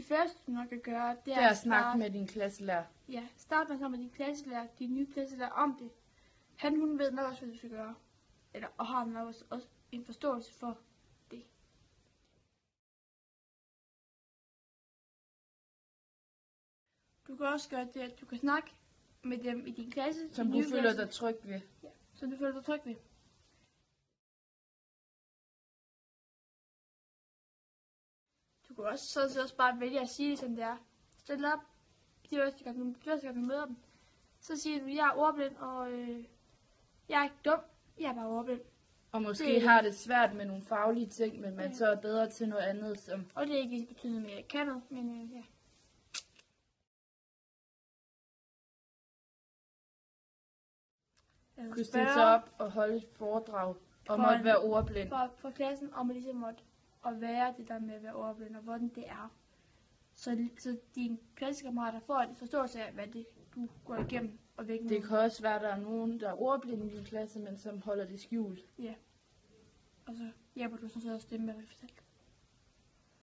Det første, du nok kan gøre, Det er at snakke med din klasselærer. Ja, start med at snakke med din klasselærer, din nye klasselærer om det. Hun ved nok også, hvad du skal gøre. Og har nok også en forståelse for det. Du kan også gøre det, at du kan snakke med dem i din klasse. Som du føler dig tryg ved. Ja, som du føler dig tryg ved. Du kan også bare vælge at sige det, som det er. Stil op. De første gang du møder dem. Så siger du, jeg er ordblind, og jeg er ikke dum. Jeg er bare ordblind. Og måske har det svært med nogle faglige ting, men man så er bedre til noget andet. Som... Og det er ikke betydende med, at jeg kan noget, men ja. Du kan stille sig op og holde et foredrag om at være ordblind. For klassen om at ligesom at være det der med at være ordblind, og hvordan det er. Så dine klassekammerater får en forståelse af, hvad det du går igennem. Og hvilken det kan også være, at der er nogen, der er ordblinde i din klasse, men som holder det skjult. Ja. Og så hjælper du sådan set også dem med at fortælle.